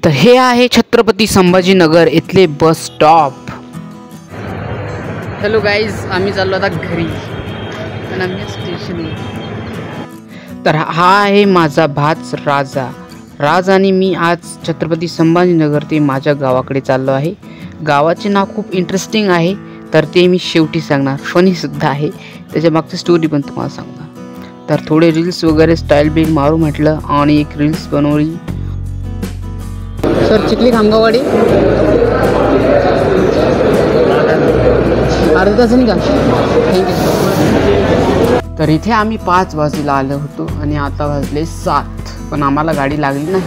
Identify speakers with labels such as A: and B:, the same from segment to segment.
A: तर हे आहे छत्रपती संभाजीनगर इथले बस स्टॉप। हॅलो गाईज, आम्ही चाललो आता घरी आणि आम्ही स्टेशनवर। तर हा आहे माझा भाच राज आणि मी आज छत्रपती संभाजीनगर ते माझ्या गावाकडे चाललो आहे। गावाचे नाव खूप इंटरेस्टिंग आहे, तर ते मी शेवटी सांगणार। फनी सुद्धा आहे, त्याच्या मागची स्टोरी पण तुम्हाला सांगणार। तर थोडे रील्स वगैरे स्टाईल बिल मारू म्हटलं आणि एक रील्स बनवली। सर चिखली खामगाववाडी अर्धा तास नाही का? थँक्यू। तर इथे आम्ही 5 वाजेला आलो होतो आणि आता वाजले 7, पण आम्हाला गाडी लागली नाही।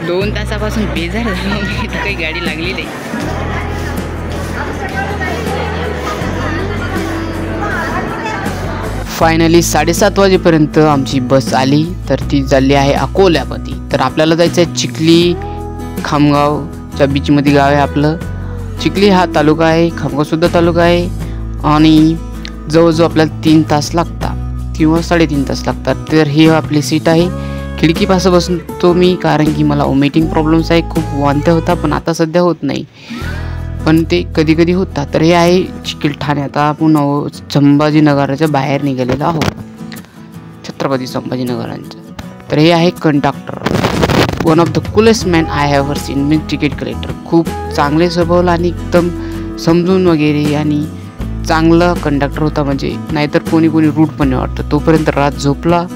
A: 2 तासापासून बेजार झालो मी, तर काही गाडी लागली नाही। फायनली 7:30 वाजेपर्यंत आमची बस आली, तर ती चालली आहे अकोल्यामध्ये। तर आपल्याला जायचं आहे चिखली खामगावच्या बीचमध्ये गाव आहे आपलं। चिखली हा तालुका आहे, खामगाव सुद्धा तालुका आहे आणि जवळजवळ आपल्याला 3 तास लागतात किंवा 3.5 तास लागतात। तर ही आपली सीट आहे, खिडकीपासून बसतो मी, कारण की मला वॉमिटिंग प्रॉब्लेम्स आहे, खूप वांत्या होता, पण आता सध्या होत नाही, पण ते कधी कधी होतात। तर हे आहे चिखली ठाणे। आता आपण संभाजीनगराच्या बाहेर निघालेलो आहोत, छत्रपती संभाजीनगरांच्या। तर हे आहे conductor, one of the coolest man I have ever seen, means ticket collector. खूप चांगले स्वभाव आणि एकदम समजून वगैरे आणि चांगला कंडक्टर होता, म्हणजे नाहीतर कोणी रूट पण नाही वाटतं। तोपर्यंत रात झोपला,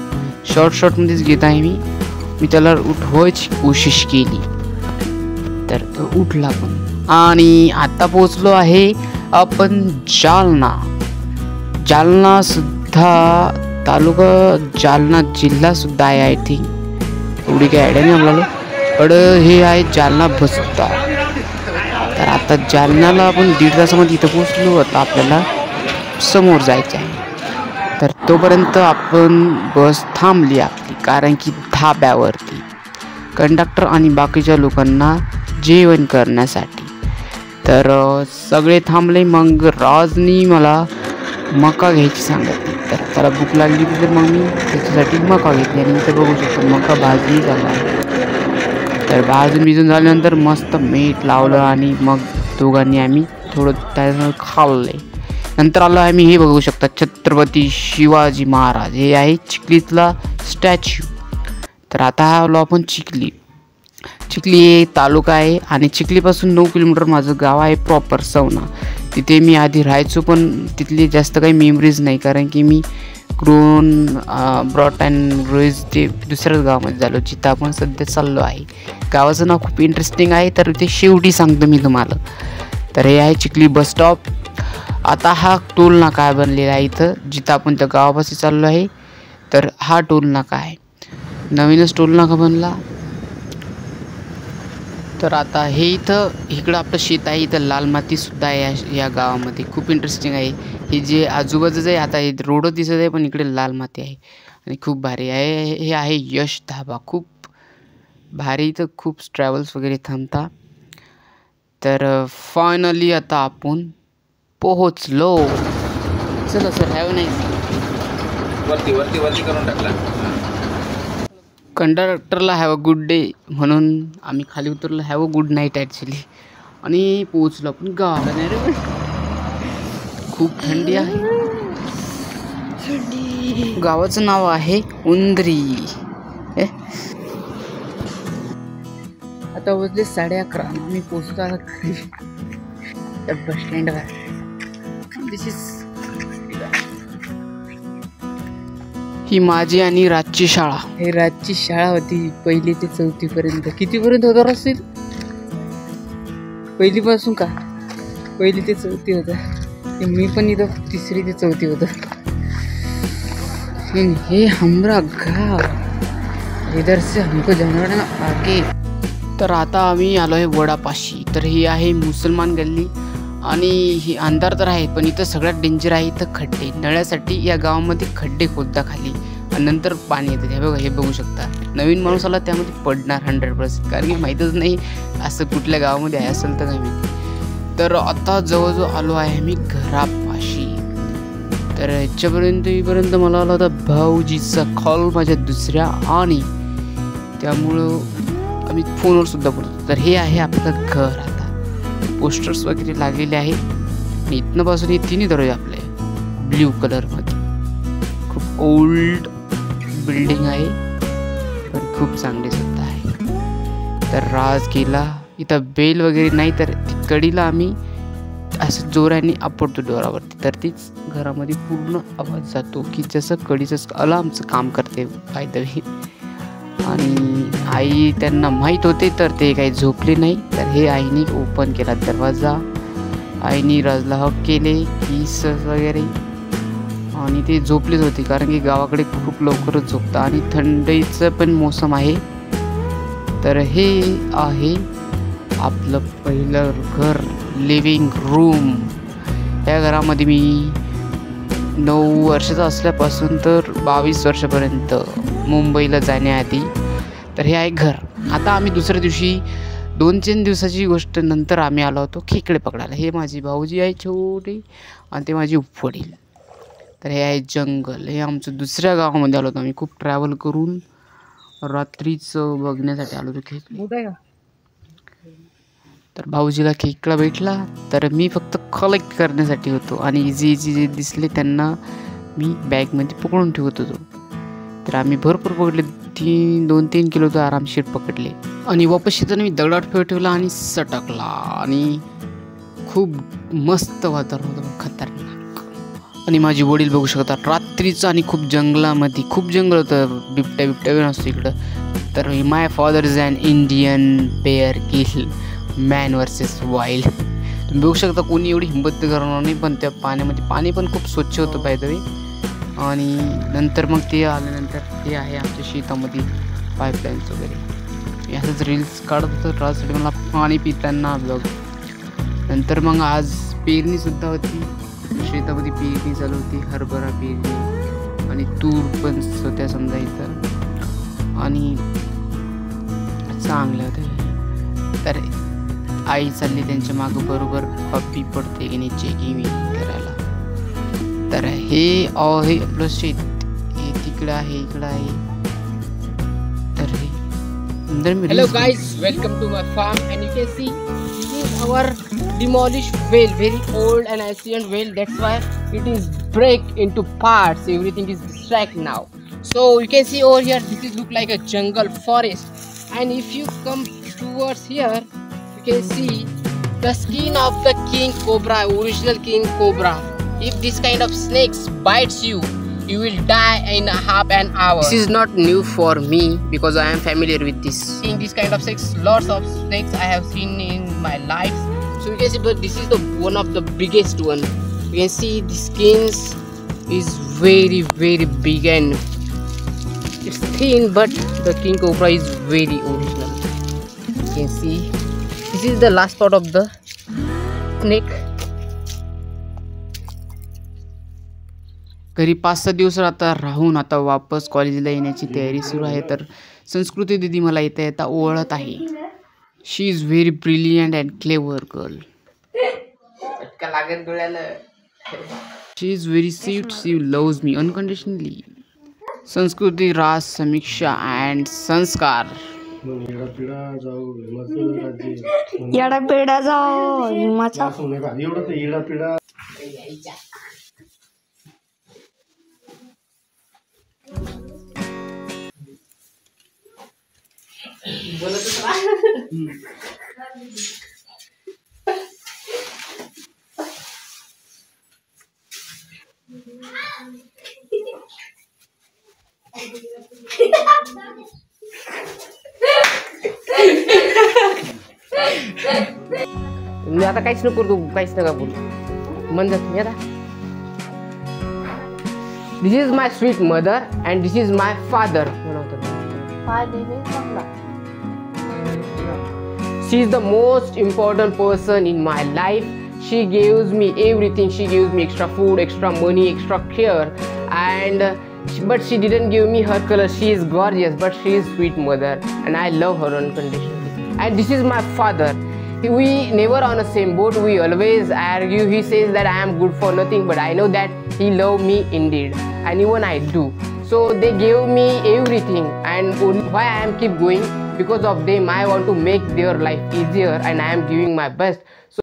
A: शॉर्टमध्येच घेत आहे मी त्याला उठवायची कोशिश केली, तर तो उठला पण। आणि आता पोहोचलो आहे आपण जालना सुद्धा तालुका, जालना जिल्हा सुद्धा आहे आय थिंक, एवढी काही आयडिया नाही आपल्याला, पण हे आहे जालना बस सुद्धा। तर आता जालन्याला आपण 1.5 तासामध्ये इथं पोहोचलो। आता आपल्याला समोर जायचं आहे, तर तोपर्यंत आपण बस थांबली आपली, कारण की धाब्यावरती कंडक्टर आणि बाकीच्या लोकांना जेवण करण्यासाठी। तर सगळे थांबले। मग राजनी मला मका घ्यायची सांगितली, तर त्याला भूक लागली तर मग मी त्याच्यासाठी मका घेतली आणि इथं बघू शकतो मका भाजली झाला आहे। तर भाजून झाल्यानंतर मस्त मीठ लावलं आणि मग दोघांनी आम्ही थोडं त्याच्यानं खाल्ले। नंतर आलो आम्ही, हे बघू शकता छत्रपती शिवाजी महाराज, हे आहे चिखलीतला स्टॅच्यू। तर आता आलो आपण चिखली हे तालुका आहे आणि चिखलीपासून 9 किलोमीटर माझं गाव आहे प्रॉपर सवना। तिथे मी आधी राहायचो, पण तिथली जास्त काही मेमरीज नाही, कारण की मी ग्रोन ब्रॉट अँड रेज ते दुसऱ्याच गावामध्ये झालो, जिथं आपण सध्या चाललो आहे। गावाचं नाव खूप इंटरेस्टिंग आहे, तर ते शेवटी सांगतो मी तुम्हाला। तर हे आहे चिखली बस स्टॉप। आता हा टोल नाका आहे बनलेला आहे इथं, जिथं आपण त्या गावापाशी चाललो आहे। तर हा टोल नाका आहे, नवीनच टोल नाका बनला। तर आता हे इकडं आपलं शेत आहे, इथं लाल माती सुद्धा आहे या गावामध्ये, खूप इंटरेस्टिंग आहे। हे जे आजूबाजूचं आहे, आता हे रोड दिसत आहे, पण इकडे लाल माती आहे आणि खूप भारी आहे। हे आहे यश धाबा, खूप भारी, इथं खूप ट्रॅव्हल्स वगैरे थांबता। तर फायनली आता आपण पोहोचलो। चला सर, हॅव नाईस। वरती करून टाकला कंडक्टरला हॅव अ गुड डे म्हणून आम्ही खाली उतरलो, have a good night actually, आणि पोहोचलो आपण गावाला। नाही रे, खूप थंडी आहे। गावाचं नाव आहे उंद्री। आता वाजले 11:30, आम्ही पोहोचलो आता घरी, त्या बस स्टँडवर। दिस इज ही माझी आणि राजची शाळा। हे राजची शाळा होती 1ली ते 4थी पर्यंत। कितीपर्यंत होता रस्ते? 1ली पासून का? 1ली ते 4थी होता। मी पण इथं 3री ते 4थी होतं। हे हमारा गाव, इधर से हमको जाना ना आगे। तर आता आम्ही आलो आहे वडापाशी। तर ही आहे मुसलमान गल्ली आणि ही अंधार तर आहे, पण इथं सगळ्यात डेंजर आहे इथं खड्डे। नळ्यासाठी या गावामध्ये खड्डे खोदता खाली आणि नंतर पाणी येतं। हे बघू शकता, नवीन माणूस आला त्यामध्ये पडणार 100%, कारण की माहीतच नाही असं कुठल्या गावामध्ये आहे असेल तर काय माहिती। तर आता जवळजवळ आलो आहे मी घरापाशी। तर ह्याच्यापर्यंत मला आला होता भाऊजीचा कॉल माझ्या दुसऱ्या, आणि त्यामुळं आम्ही फोनवर सुद्धा बोलतो. तर हे आहे आपलं घर. आता पोस्टर्स वगैरे लागलेले आहेत आणि इथनं पासून हे तिन्ही दरवाजे आपले ब्ल्यू कलरमध्ये. खूप ओल्ड बिल्डिंग आहे पण खूप चांगली सुद्धा आहे. तर राजगिला इथं बेल वगैरे नाही, तर कडीला आम्ही असं जोराने आपडतो डोरावरती, तर तीच घरामध्ये पूर्ण आवाज जातो की जसं कडीचं अलार्मचं काम करते बाय द वे. आणि आई त्यांना माहीत होते तर ते काही झोपले नाही. तर हे आईने ओपन केला दरवाजा. आईने राजला हक केले किस वगैरे आणि ते झोपलेच होते, कारण की गावाकडे खूप लवकरच झोपतं आणि थंडीचं पण मोसम आहे. तर हे आहे आपलं पहिलं घर, लिव्हिंग रूम. या घरामध्ये मी 9 वर्षाचा असल्यापासून तर 22 वर्षापर्यंत मुंबईला जाण्याआधी. तर हे आहे घर. आता आम्ही दुसऱ्या दिवशी 2-3 दिवसाची गोष्ट नंतर आम्ही आलो होतो खेकडे पकडायला. हे माझी भाऊजी आहे छोटी आणि ते माझे वडील. तर हे आहे जंगल. हे आमचं दुसऱ्या गावामध्ये आलो होतो आम्ही, खूप ट्रॅव्हल करून रात्रीचं बघण्यासाठी आलो होतो खेकडे. तर भाऊजीला खेकडा भेटला तर मी फक्त कलेक्ट करण्यासाठी होतो आणि इझी जे दिसले त्यांना मी बॅगमध्ये पकडून ठेवत होतो. तर आम्ही भरपूर पकडले, 2-3 किलो तर आरामशीर पकडले. आणि वापस येताना मी दगडात ठेवला आणि सटकला आणि खूप मस्त वातावरण होतं, खतरनाक. आणि माझे वडील बघू शकतात रात्रीचं आणि खूप जंगलामध्ये, खूप जंगल होतं, बिबट्या नसतो इकडं. तर my father is an Indian Bear Grylls man versus wild. तुम्ही बघू शकता कोणी एवढी हिंमत करणार नाही, पण त्या पाण्यामध्ये पाणी पण खूप स्वच्छ होतं बाय द वे. आणि नंतर मग ते आल्यानंतर ते आहे आमच्या शेतामध्ये पाईपलाईन्स वगैरे. मी असंच रील्स काढत होतो रात्री मला पाणी पिताना ब्लॉग. नंतर मग आज पेरणीसुद्धा होती, शेतामध्ये पेरणी चालू होती, हरभरा पेरणी आणि तूर पण होत्या समजा इथं आणि चांगलं होतं. तर आई चालली त्यांच्या मागं, बरोबर पप्पी पडते की नाही चेकिंग करायला. तर हे आपलं शेत, हे तिकडं आहे, इकडं आहे. तर हे
B: Hello guys, welcome to my farm and you can see this is our demolished well, very old and ancient well. That's why it is break into parts. Everything is distract now. So you can see over here, this is look like a jungle forest. And if you come towards here, you can see the skin of the king cobra, original king cobra. If this kind of snakes bites you, you will die in half an hour. This is not new for me because I am familiar with this. Seeing this kind of snakes, lots of snakes I have seen in my life. So you can see, but this is the one of the biggest one. You can see the skins is very big and it's thin, but the king cobra is very original. You can see this is the last part of the snake.
A: घरी 5-6 दिवस आता राहून आता वापस कॉलेजला येण्याची तयारी सुरू आहे. तर संस्कृती दिदी मला येता येता ओळखत आहे. She is very brilliant and clever girl. She is very sweet. She loves me unconditionally. Sanskriti, Raj, Samiksha and संस्कार.
C: येडा पेडा जाओ माझा.
B: मी आता काहीच नको करू, काहीच नका बोलू. मन जात मी आता. This is my sweet mother and this is my father. She is the most important person in my life. She gives me everything. She gives me extra food, extra money, extra care, and but she didn't give me her color. She is gorgeous, but she is sweet mother, and I love her unconditionally. And this is my father. We never on the same boat. We always argue. He says that I am good for nothing, but I know that he loves me indeed, and even I do. So they gave me everything, and why I am keep going, because of them I want to make their life easier and I am giving my best. So